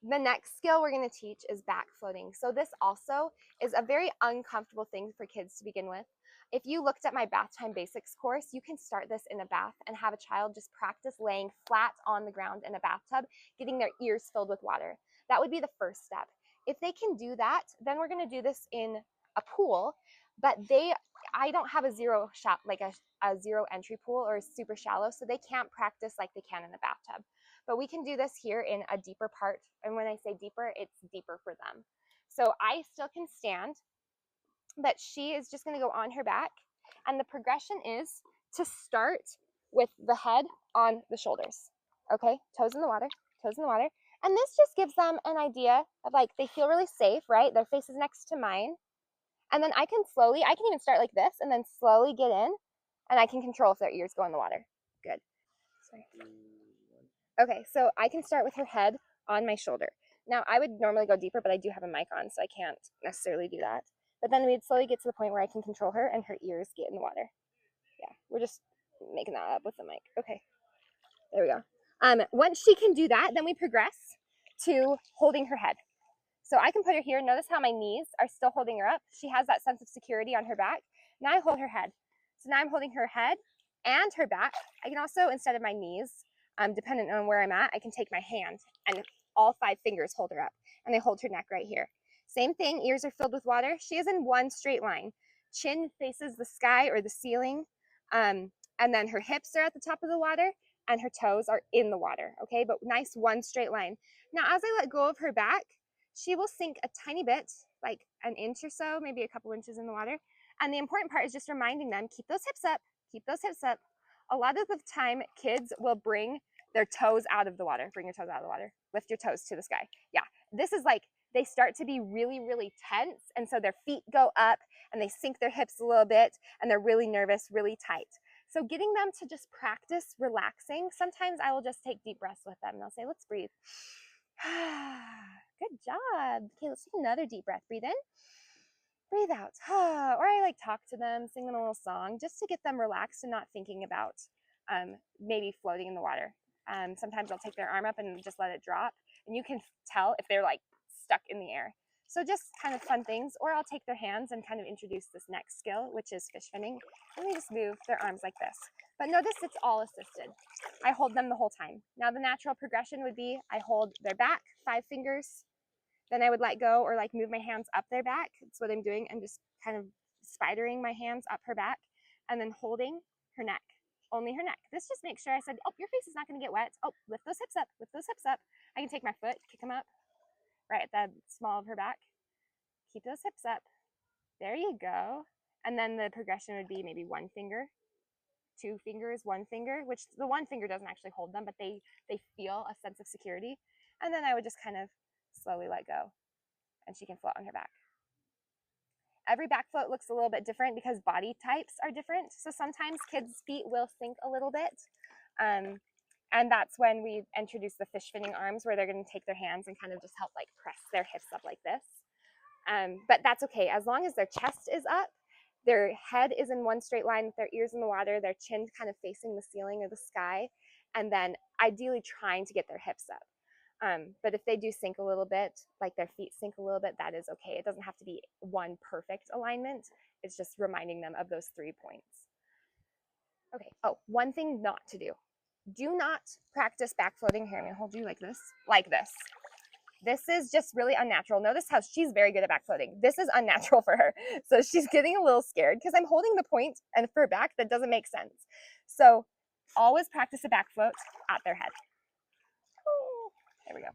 The next skill we're going to teach is back floating. So this also is a very uncomfortable thing for kids to begin with. If you looked at my bath time basics course, you can start this in a bath and have a child just practice laying flat on the ground in a bathtub, getting their ears filled with water. That would be the first step. If they can do that, then we're going to do this in a pool, but I don't have a zero entry pool or super shallow, so they can't practice like they can in the bathtub. But we can do this here in a deeper part. And when I say deeper, it's deeper for them. So I still can stand, but she is just going to go on her back. And the progression is to start with the head on the shoulders. Okay, toes in the water, toes in the water. And this just gives them an idea of like, they feel really safe, right? Their face is next to mine. And then I can even start like this and then slowly get in, and I can control if their ears go in the water. Good. Sorry. Okay, so I can start with her head on my shoulder. Now, I would normally go deeper, but I do have a mic on, so I can't necessarily do that. But then we'd slowly get to the point where I can control her and her ears get in the water. Yeah, we're just making that up with the mic. Okay, there we go. Once she can do that, then we progress to holding her head. So I can put her here. Notice how my knees are still holding her up. She has that sense of security on her back. Now I hold her head. So now I'm holding her head and her back. I can also, instead of my knees, dependent on where I'm at, I can take my hand and all 5 fingers hold her up, and I hold her neck right here. Same thing, ears are filled with water. She is in one straight line. Chin faces the sky or the ceiling, and then her hips are at the top of the water and her toes are in the water, okay? But nice one straight line. Now, as I let go of her back, she will sink a tiny bit, like an inch or so, maybe a couple inches in the water. And the important part is just reminding them, keep those hips up, keep those hips up. A lot of the time, kids will bring their toes out of the water. Bring your toes out of the water. Lift your toes to the sky. Yeah, this is like, they start to be really, really tense. And so their feet go up and they sink their hips a little bit and they're really nervous, really tight. So getting them to just practice relaxing. Sometimes I will just take deep breaths with them and I'll say, let's breathe. Good job. Okay, let's take another deep breath. Breathe in, breathe out. Or I like talk to them, sing them a little song just to get them relaxed and not thinking about maybe floating in the water. Sometimes I'll take their arm up and just let it drop, and you can tell if they're like stuck in the air. So just kind of fun things. Or I'll take their hands and kind of introduce this next skill, which is fish finning. And we just move their arms like this. But notice it's all assisted. I hold them the whole time. Now the natural progression would be I hold their back, 5 fingers, then I would let go or like move my hands up their back. That's what I'm doing. I'm just kind of spidering my hands up her back and then holding her neck, only her neck. This just makes sure I said, oh, your face is not going to get wet. Oh, lift those hips up, lift those hips up. I can take my foot, kick them up right at the small of her back. Keep those hips up. There you go. And then the progression would be maybe 1 finger, 2 fingers, 1 finger, which the 1 finger doesn't actually hold them, but they feel a sense of security. And then I would just kind of slowly let go and she can float on her back. Every back float looks a little bit different because body types are different. So sometimes kids' feet will sink a little bit. And that's when we introduce the fish finning arms, where they're going to take their hands and kind of just help like press their hips up like this. But that's okay. As long as their chest is up, their head is in one straight line with their ears in the water, their chin kind of facing the ceiling or the sky, and then ideally trying to get their hips up. But if they do sink a little bit, like their feet sink a little bit, that is okay. It doesn't have to be one perfect alignment. It's just reminding them of those 3 points. Okay, oh, one thing not to do. Do not practice back floating. Here, I'm gonna hold you like this, like this. This is just really unnatural. Notice how she's very good at back floating. This is unnatural for her. So she's getting a little scared because I'm holding the point and for her back, that doesn't make sense. So always practice a back float at their head. There we go.